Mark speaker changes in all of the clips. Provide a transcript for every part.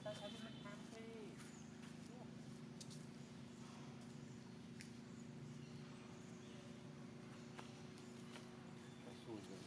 Speaker 1: tới anh mình tham đi xui rồi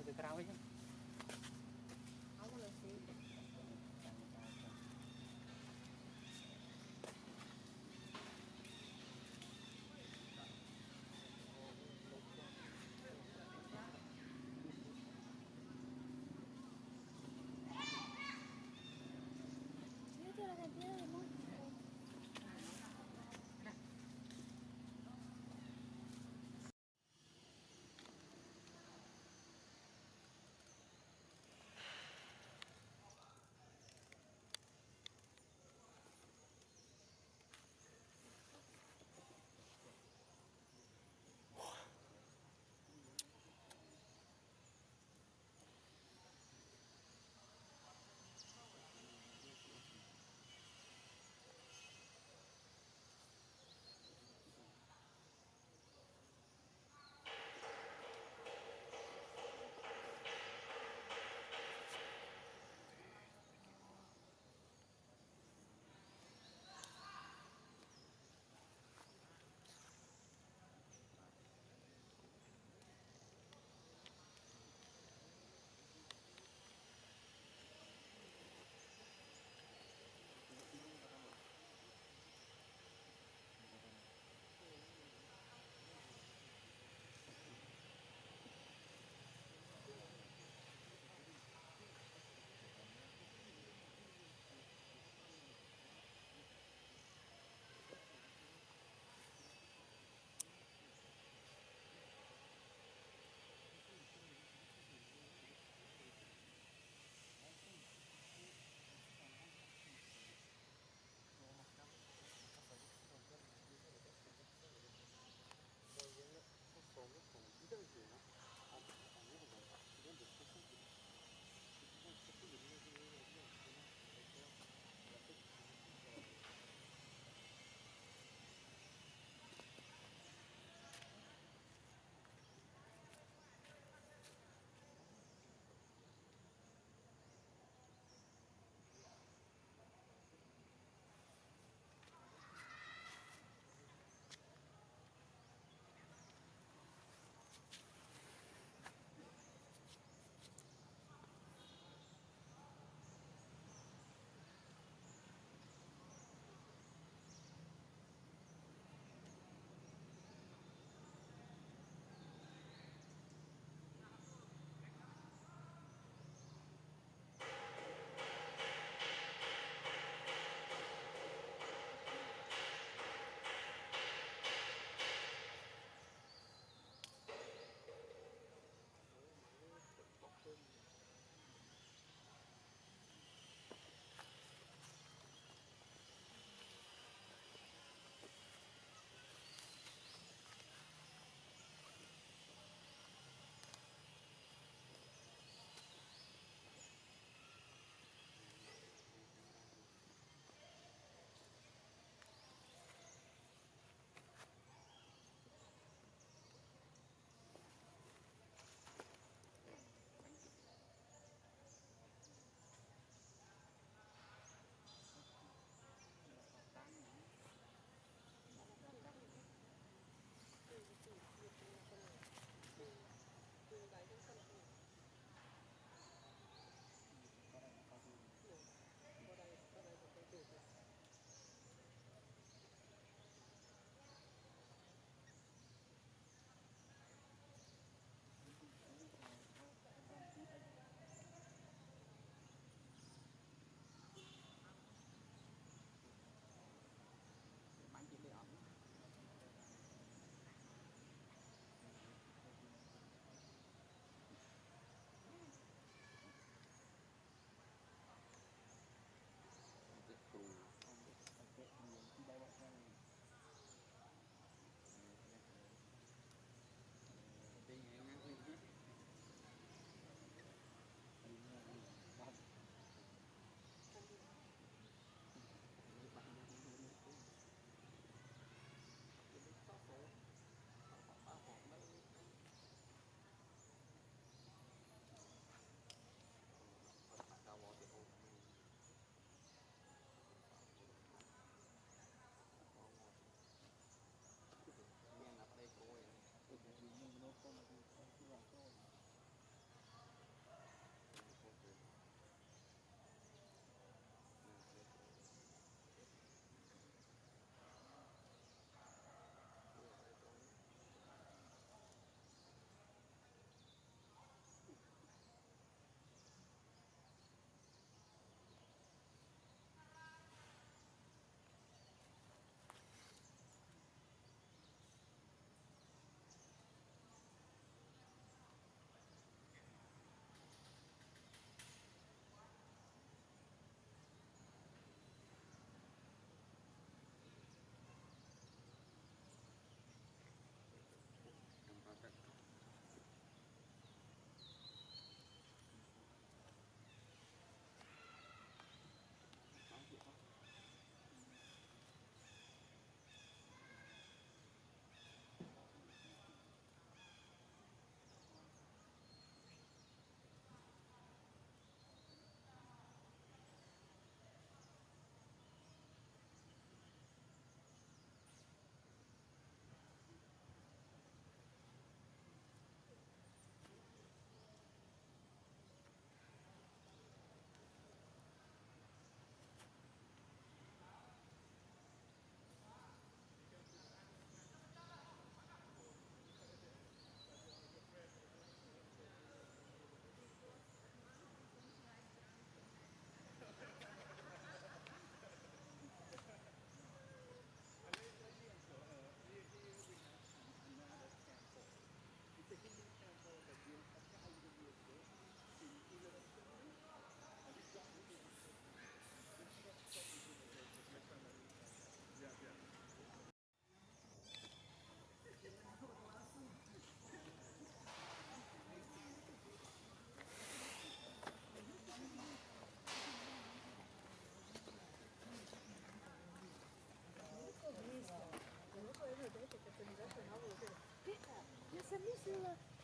Speaker 1: từ cái rau ấy chứ không là gì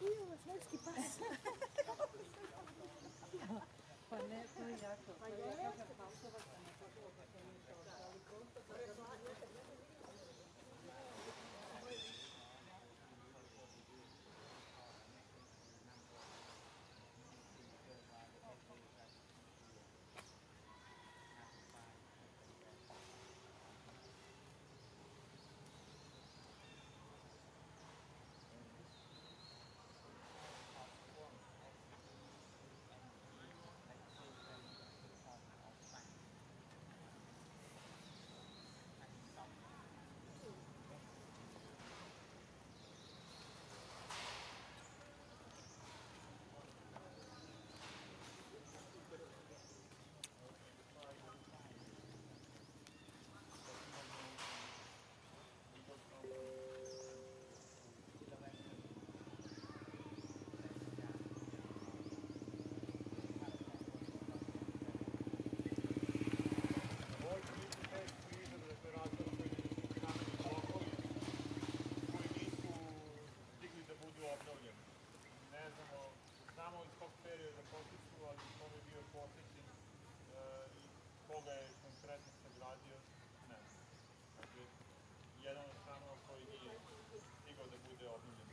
Speaker 2: Ujela švedski pas.
Speaker 1: Pa ne, to je jako.
Speaker 2: Pa jeste.
Speaker 3: obnovljeni. Ne znamo, znamo iz kog perioda potiču, ali kome je bio posvećen i koga je konkretno sagradio, ne znam. Dakle, jedan od hramova koji nije stigao da bude obnovljen.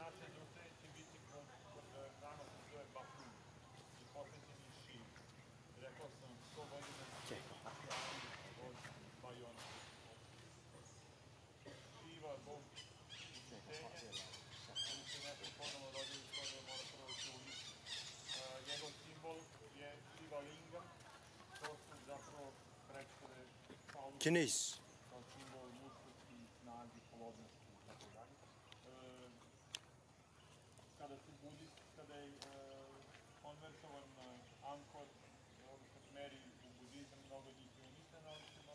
Speaker 3: Naša društvenje će biti kod hrama koji zove Bakum i posvećen je Šivi. Rekao sam, 100 godina od Bajona. Šiva, Bog uništenja, koji se nešto ponovo rodio iz toga mora prvo se uništi. Njegov simbol je Šiva Linga, to su zapravo predstave Paulusa kao simbol muškosti, snagi, plodnosti i tako dalje. Kada je konvertovan Angkor, odnosno Khmeri u budizam, mnogo njih je uništeno, ali ćemo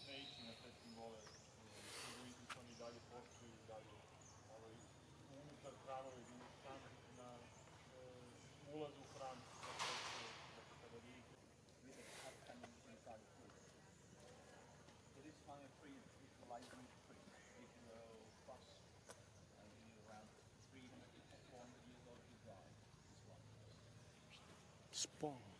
Speaker 3: ne ići na te simbole. Hinduizam se oni dalje postoji i dalje unutar hramove, na ulazu u hram, kada vidite
Speaker 4: It is kind of free, visualizing free. If you cross around 300 to 400 years old, you drive this one.
Speaker 5: Spawn.